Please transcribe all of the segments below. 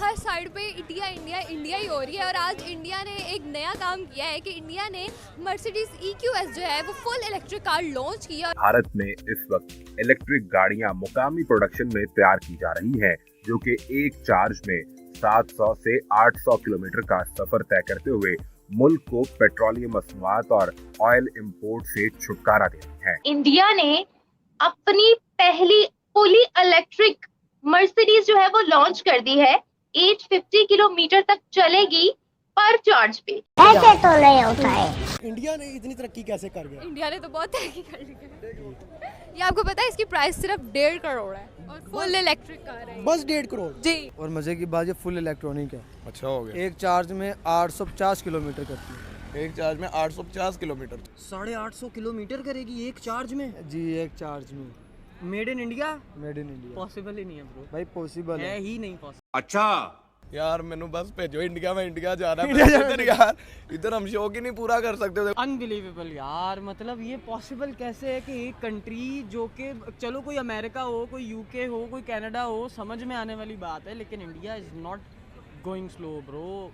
हर side पे India India India ही हो रही है। और आज इंडिया ने एक नया काम किया है कि इंडिया ने मर्सिडीज EQS जो है वो फुल इलेक्ट्रिक कार लॉन्च की है। भारत में इस वक्त इलेक्ट्रिक गाड़ियां मुकामी प्रोडक्शन में तैयार की जा रही हैं, जो कि एक चार्ज में 700 से 800 किलोमीटर का सफर तय करते हुए मुल्क को पेट्रोलियम मसनूआत और ऑयल इंपोर्ट से छुटकारा देती है। इंडिया ने अपनी पहली फुली इलेक्ट्रिक मर्सिडीज जो है वो लॉन्च कर दी है। 850 किलोमीटर तक चलेगी पर चार्ज पे। ऐसे तो नहीं होता है। इंडिया ने इतनी तरक्की कैसे कर गया? इंडिया ने तो बहुत तरक्की कर ली है। ये आपको पता है इसकी प्राइस सिर्फ 1.5 करोड़ है और फुल इलेक्ट्रिक कार है। बस 1.5 करोड़ जी। और मजे की बात ये फुल इलेक्ट्रॉनिक है। अच्छा हो गया। एक चार्ज में 850 किलोमीटर करती है। एक चार्ज में 850 किलोमीटर। 850 किलोमीटर करेगी एक चार्ज में? जी, एक चार्ज में। Made in India? Made in India. Possible ही नहीं है ब्रो। भाई पॉसिबल है ही नहीं पॉसिबल। अच्छा यार मैंने बस भेजो इंडिया में, इंडिया जा रहा है यार, इधर हम शौक ही नहीं पूरा कर सकते। अनबिलीवेबल यार, मतलब ये पॉसिबल कैसे है कि एक कंट्री जो कि चलो कोई अमेरिका हो, कोई UK हो, कोई कनाडा हो, समझ में आने वाली बात है, लेकिन India is not going slow bro.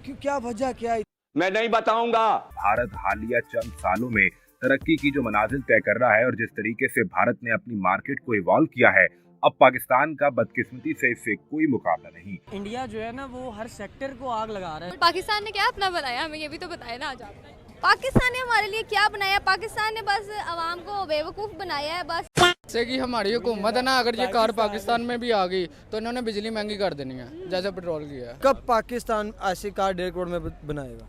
क्यों, क्या वजह क्या है? मैं नहीं बताऊंगा। भारत हालिया चंद सालों में तरक्की की जो मनाजिल तय कर रहा है और जिस तरीके से भारत ने अपनी मार्केट को इवॉल्व किया है, अब पाकिस्तान का बदकिस्मती से इससे कोई मुकाबला नहीं। इंडिया जो है ना वो हर सेक्टर को आग लगा रहा है। पाकिस्तान ने क्या अपना बनाया, हमें ये भी तो बताया ना आज आप। पाकिस्तान ने हमारे लिए क्या बनाया? पाकिस्तान ने बस अवाम को बेवकूफ़ बनाया है बस। जैसे कि हमारी हुकूमत है ना, अगर ये कार पाकिस्तान में भी आ गई तो इन्होंने बिजली महंगी कर देनी है, जैसे पेट्रोल की है। कब पाकिस्तान ऐसी कार 1.5 करोड़ में बनाएगा?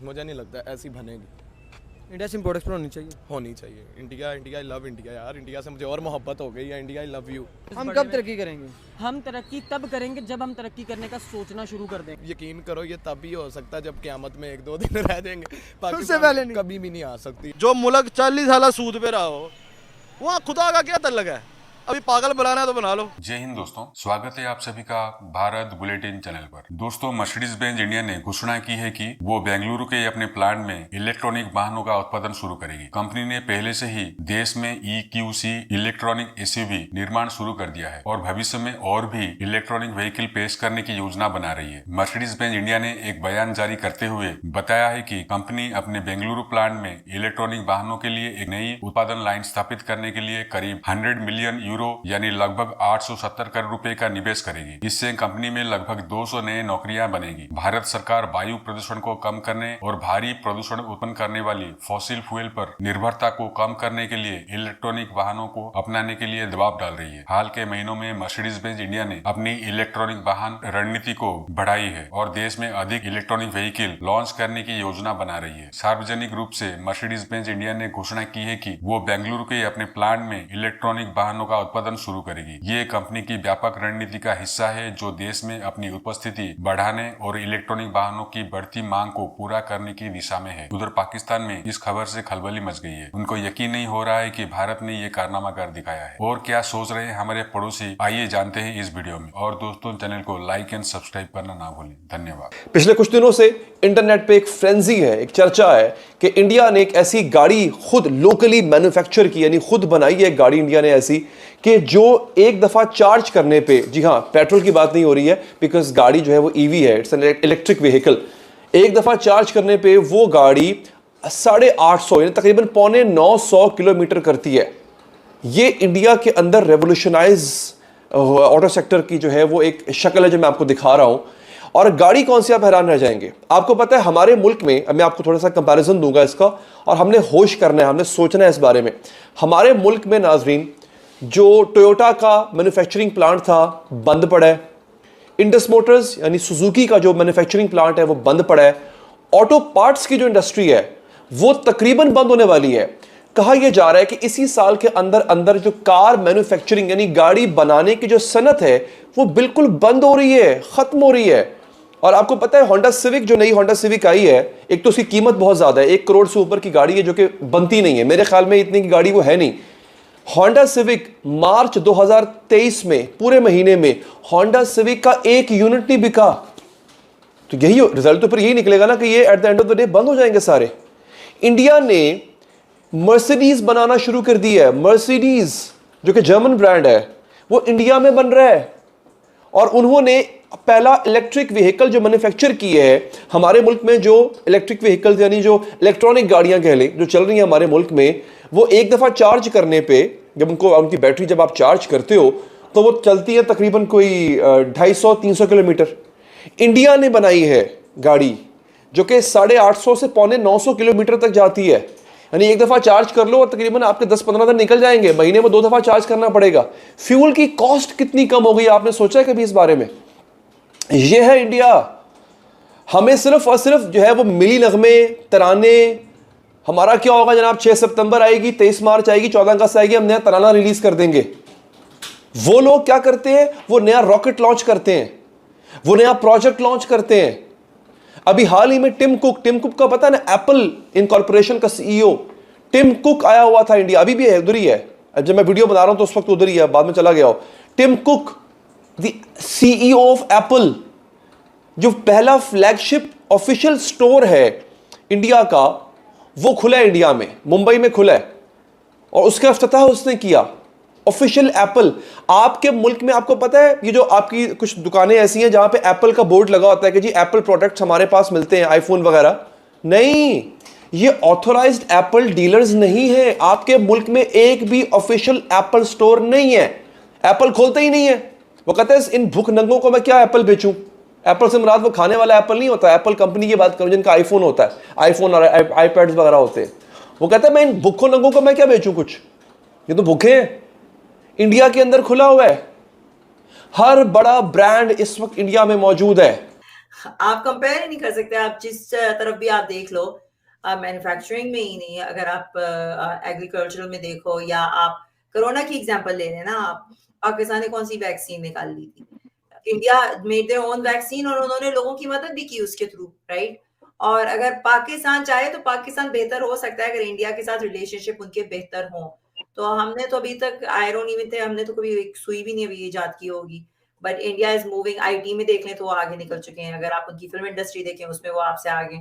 मुझे नहीं लगता ऐसी बनेगी। इंडिया से इम्पोर्ट एक्सपोर्ट होनी चाहिए। इंडिया आई लव इंडिया यार, इंडिया से मुझे और मोहब्बत हो गई है। India I love you. हम कब तरक्की करेंगे? हम तरक्की तब करेंगे जब हम तरक्की करने का सोचना शुरू कर देंगे। यकीन करो ये तब ही हो सकता है जब क़यामत में 1-2 दिन रह जाएंगे। उससे पहले नहीं। कभी भी नहीं आ सकती। जो मुल्क 40 साल सूद पे रहा हो, वहाँ खुदा का क्या तल्लक है? अभी पागल बनाना है तो बना लो। जय हिंद दोस्तों, स्वागत है आप सभी का भारत बुलेटिन चैनल पर। दोस्तों, मर्सिडीज बेंज इंडिया ने घोषणा की है कि वो बेंगलुरु के अपने प्लांट में इलेक्ट्रॉनिक वाहनों का उत्पादन शुरू करेगी। कंपनी ने पहले से ही देश में EQC इलेक्ट्रॉनिक SUV निर्माण शुरू कर दिया है और भविष्य में और भी इलेक्ट्रॉनिक व्हीकल पेश करने की योजना बना रही है। मर्सिडीज बेंज इंडिया ने एक बयान जारी करते हुए बताया है कि कंपनी अपने बेंगलुरु प्लांट में इलेक्ट्रॉनिक वाहनों के लिए एक नई उत्पादन लाइन स्थापित करने के लिए करीब 100 मिलियन यूरो यानी लगभग 870 करोड़ रुपए का निवेश करेगी। इससे कंपनी में लगभग 200 नए नौकरियां बनेगी। भारत सरकार वायु प्रदूषण को कम करने और भारी प्रदूषण उत्पन्न करने वाली फॉसिल फ्यूल पर निर्भरता को कम करने के लिए इलेक्ट्रॉनिक वाहनों को अपनाने के लिए दबाव डाल रही है। हाल के महीनों में मर्सिडीज बेंज इंडिया ने अपनी इलेक्ट्रॉनिक वाहन रणनीति को बढ़ाई है और देश में अधिक इलेक्ट्रॉनिक व्हीकल लॉन्च करने की योजना बना रही है। सार्वजनिक रूप से मर्सिडीज बेंज इंडिया ने घोषणा की है कि वो बेंगलुरु के अपने प्लांट में इलेक्ट्रॉनिक वाहनों का उत्पादन शुरू करेगी। ये कंपनी की व्यापक रणनीति का हिस्सा है जो देश में अपनी उपस्थिति बढ़ाने और इलेक्ट्रॉनिक वाहनों की बढ़ती मांग को पूरा करने की दिशा में है। उधर पाकिस्तान में इस खबर से खलबली मच गई है। उनको यकीन नहीं हो रहा है कि भारत ने ये कारनामा कर दिखाया है। और क्या सोच रहे हैं हमारे पड़ोसी, आइए जानते हैं इस वीडियो में। और दोस्तों, चैनल को लाइक एंड सब्सक्राइब करना ना भूलें। धन्यवाद। पिछले कुछ दिनों से इंटरनेट पे एक फ्रेंजी है, एक चर्चा है कि इंडिया ने एक ऐसी गाड़ी खुद लोकली मैन्युफैक्चर की, यानी खुद बनाई है एक गाड़ी इंडिया ने ऐसी कि जो एक दफा चार्ज करने पे, जी हाँ, पेट्रोल की बात नहीं हो रही है बिकॉज गाड़ी जो है वो EV है, इट्स एन इलेक्ट्रिक व्हीकल। एक दफा चार्ज करने पे वो गाड़ी 850 यानी तकरीबन 950 किलोमीटर करती है। ये इंडिया के अंदर रेवोल्यूशनाइज ऑटो सेक्टर की जो है वो एक शक्ल है जो मैं आपको दिखा रहा हूं। और गाड़ी कौन सी, आप हैरान रह जाएंगे। आपको पता है हमारे मुल्क में, मैं आपको थोड़ा सा कंपैरिजन दूंगा इसका, और हमने होश करना है, हमने सोचना है इस बारे में। हमारे मुल्क में नाजरीन जो टोयोटा का मैन्युफैक्चरिंग प्लांट था बंद पड़ा है। इंडस मोटर्स यानी सुजुकी का जो मैन्युफैक्चरिंग प्लांट है वो बंद पड़ा है। ऑटो पार्ट्स की जो इंडस्ट्री है वो तकरीबन बंद होने वाली है। कहा यह जा रहा है कि इसी साल के अंदर अंदर जो कार मैन्युफैक्चरिंग यानी गाड़ी बनाने की जो सनत है वो बिल्कुल बंद हो रही है, खत्म हो रही है। और आपको पता है होंडा सिविक, जो नई होंडा सिविक आई है, एक तो उसकी कीमत बहुत ज्यादा है, 1 करोड़ से ऊपर की गाड़ी है जो कि बनती नहीं है। मेरे ख्याल में इतनी की गाड़ी वो है नहीं। होंडा सिविक मार्च 2023 में पूरे महीने में होंडा सिविक का 1 यूनिट नहीं बिका। तो यही रिजल्ट तो फिर यही निकलेगा ना कि ये at the end of the day बंद हो जाएंगे सारे। इंडिया ने मर्सिडीज बनाना शुरू कर दी है। मर्सिडीज जो कि जर्मन ब्रांड है वो इंडिया में बन रहा है। और उन्होंने पहला इलेक्ट्रिक व्हीकल जो मैन्युफैक्चर की है हमारे मुल्क में, जो इलेक्ट्रिक व्हीकल्स यानी जो इलेक्ट्रॉनिक गाड़ियां कह लें जो चल रही हैं हमारे मुल्क में, वो एक दफ़ा चार्ज करने पे जब उनकी बैटरी जब आप चार्ज करते हो तो वो चलती है तकरीबन कोई 250-300 किलोमीटर। इंडिया ने बनाई है गाड़ी जो कि 850 से 950 किलोमीटर तक जाती है, यानी एक दफ़ा चार्ज कर लो और तकरीबन आपके 10-15 दिन निकल जाएंगे, महीने में 2 दफ़ा चार्ज करना पड़ेगा। फ्यूल की कॉस्ट कितनी कम हो गई, आपने सोचा है कभी इस बारे में? ये है इंडिया। हमें सिर्फ और सिर्फ जो है वो मिली नगमे तराने, हमारा क्या होगा जनाब, 6 सितंबर आएगी, 23 मार्च आएगी, 14 अगस्त आएगी, हम नया तराना रिलीज कर देंगे। वो लोग क्या करते हैं, वो नया रॉकेट लॉन्च करते हैं, वो नया प्रोजेक्ट लॉन्च करते हैं। अभी हाल ही में टिम कुक का पता है ना, एप्पल इनकॉर्पोरेशन का सीईओ टिम कुक आया हुआ था इंडिया, अभी भी है, उधर ही है। जब मैं वीडियो बना रहा हूं तो उस वक्त उधर ही है, बाद में चला गया हो। Tim Cook the CEO of Apple, जो पहला फ्लैगशिप ऑफिशियल स्टोर है इंडिया का, वो खुला है इंडिया में, मुंबई में खुला है, और उसका इफ्तिताह उसने किया। Official Apple. आपके मुल्क में आपको पता है, ये जो आपकी कुछ दुकानें ऐसी हैं जहां पे एप्पल का बोर्ड लगा होता है कि जी एप्पल प्रोडक्ट्स हमारे पास मिलते हैं, आईफोन वगैरह, नहीं, ये ऑथोराइज्ड एप्पल डीलर्स नहीं है। आपके मुल्क में एक भी ऑफिशियल एप्पल स्टोर नहीं है, एप्पल खोलते ही नहीं है। वो कहते हैं इन भूख नंगों को मैं क्या एप्पल बेचूं। एप्पल से मुराद वो खाने वाला एप्पल नहीं होता, एप्पल कंपनी की बात करूं जिनका आईफोन होता है, आईफोन और आईपैड्स वगैरह होते हैं। वो कहते हैं मैं इन भूखों नंगों को मैं क्या बेचूं कुछ, ये तो भूखे हैं। इंडिया के अंदर खुला हुआ है, हर बड़ा ब्रांड इस वक्त इंडिया में मौजूद है। आप कंपेयर ही नहीं कर सकते, आप जिस तरफ भी आप देख लो, मैन्युफैक्चरिंग में ही नहीं, अगर आप एग्रीकल्चरल में देखो, या आप कोरोना की एग्जांपल ले रहे हैं ना, आप पाकिस्तान ने कौन सी वैक्सीन निकाली थी, India made their own vaccine, और उन्होंने लोगों की मदद भी की उसके थ्रू, राइट। और अगर पाकिस्तान चाहे तो पाकिस्तान बेहतर हो सकता है अगर इंडिया के साथ रिलेशनशिप उनके बेहतर हो। तो हमने तो अभी तक आयरन इवन थे, हमने तो कभी एक सुई भी नहीं अभी ईजाद की होगी, but India is moving. IT में देख लें तो वो आगे निकल चुके हैं, अगर आप उनकी फिल्म इंडस्ट्री देखें उसमें वो आपसे आगे।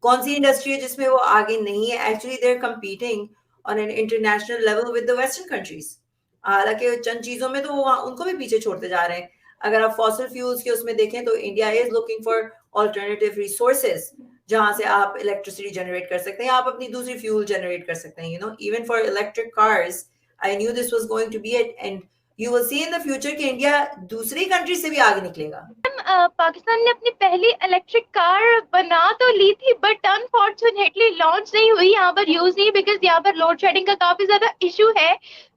कौन सी इंडस्ट्री है जिसमें वो आगे नहीं है? Actually they are competing on an international level with the western countries. हालांकि चंद चीजों में तो वो उनको भी पीछे छोड़ते जा रहे हैं। अगर आप फॉसिल फ्यूल्स के उसमें देखें तो India is looking for alternative resources जहां से आप इलेक्ट्रिसिटी जनरेट कर सकते हैं, आप अपनी दूसरी फ्यूल जनरेट कर सकते हैं, you know, even for electric cars. I knew this was going to be it, and you will see in the future कि इंडिया दूसरी कंट्री से भी आगे निकलेगा। पाकिस्तान ने अपनी पहली इलेक्ट्रिक कार बना तो ली थी, बट अनफॉर्चुनेटली लॉन्च नहीं हुई, यहाँ पर यूज नहीं, बिकॉज यहाँ पर लोड शेडिंग का काफी ज्यादा इशू है,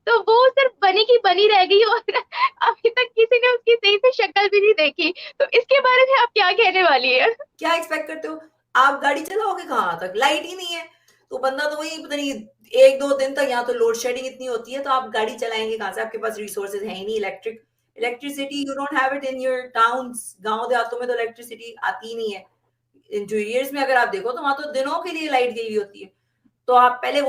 तो वो सिर्फ बनी की बनी रह गई और अभी तक किसी ने उसकी सही से शक्ल भी नहीं देखी। तो इसके बारे में आप क्या कहने वाली है? क्या एक्सपेक्ट करते हो? आप गाड़ी चलाओगे कहाँ तक? लाइट ही नहीं है, तो बंदा तो वही पता नहीं 1-2 दिन तक, यहाँ तो लोड शेडिंग इतनी होती है, तो आप गाड़ी चलाएंगे कहाँ से? आपके पास रिसोर्सेज है ही नहीं। Electricity you don't have it in your towns. गाँव देहातों में तो इलेक्ट्रिसिटी आती ही नहीं है। इंटीरियर्स में अगर आप देखो तो वहां तो दिनों के लिए लाइट गई हुई होती है। तो आप पहले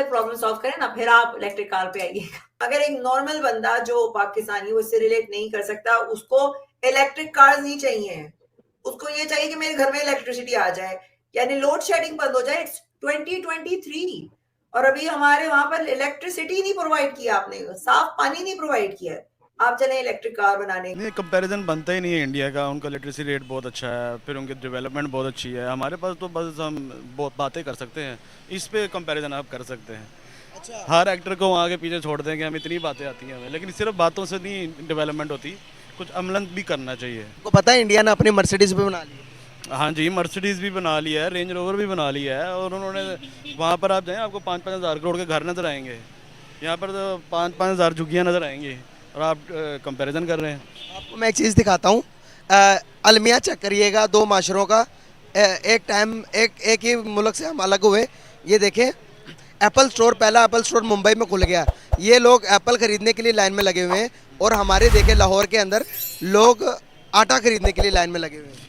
प्रॉब्लम सॉल्व करें ना, फिर आप इलेक्ट्रिक कार पे आइए। अगर एक नॉर्मल बंदा जो पाकिस्तानी वो इससे रिलेट नहीं कर सकता, उसको इलेक्ट्रिक कार्स नहीं चाहिए, उसको ये चाहिए कि मेरे घर में इलेक्ट्रिसिटी आ जाए, यानी लोड शेडिंग बंद हो जाए। इट्स 2023 और अभी हमारे वहां पर इलेक्ट्रिसिटी नहीं प्रोवाइड किया, आपने साफ पानी नहीं प्रोवाइड किया। आप चले इलेक्ट्रिक कार बनाने, नहीं, कंपैरिजन बनता ही नहीं है इंडिया का। उनका इलेक्ट्रिसिटी रेट बहुत अच्छा है, फिर उनकी डेवलपमेंट बहुत अच्छी है। हमारे पास तो बस हम बहुत बातें कर सकते हैं, इस पे कंपैरिजन आप कर सकते हैं। अच्छा। हर एक्टर को वहाँ के पीछे छोड़ देंगे, हम इतनी बातें आती हैं हमें, लेकिन सिर्फ बातों से नहीं डेवलपमेंट होती, कुछ अमलन भी करना चाहिए। आपको पता है इंडिया ने अपनी मर्सिडीज भी बना ली? हाँ जी, मर्सिडीज़ भी बना लिया है, रेंज रोवर भी बना लिया है, और उन्होंने वहाँ पर आप जाएँ आपको 5-5 हज़ार करोड़ के घर नज़र आएंगे, यहाँ पर तो 5-5 हज़ार झुग्गियाँ नज़र आएंगी, और आप कंपैरिजन कर रहे हैं। आपको मैं एक चीज़ दिखाता हूँ, अलमिया चेक करिएगा दो माशरों का। एक ही मुल्क से हम अलग हुए। ये देखें, एप्पल स्टोर, पहला एप्पल स्टोर मुंबई में खुल गया। ये लोग एप्पल ख़रीदने के लिए लाइन में लगे हुए हैं, और हमारे देखें लाहौर के अंदर लोग आटा खरीदने के लिए लाइन में लगे हुए हैं।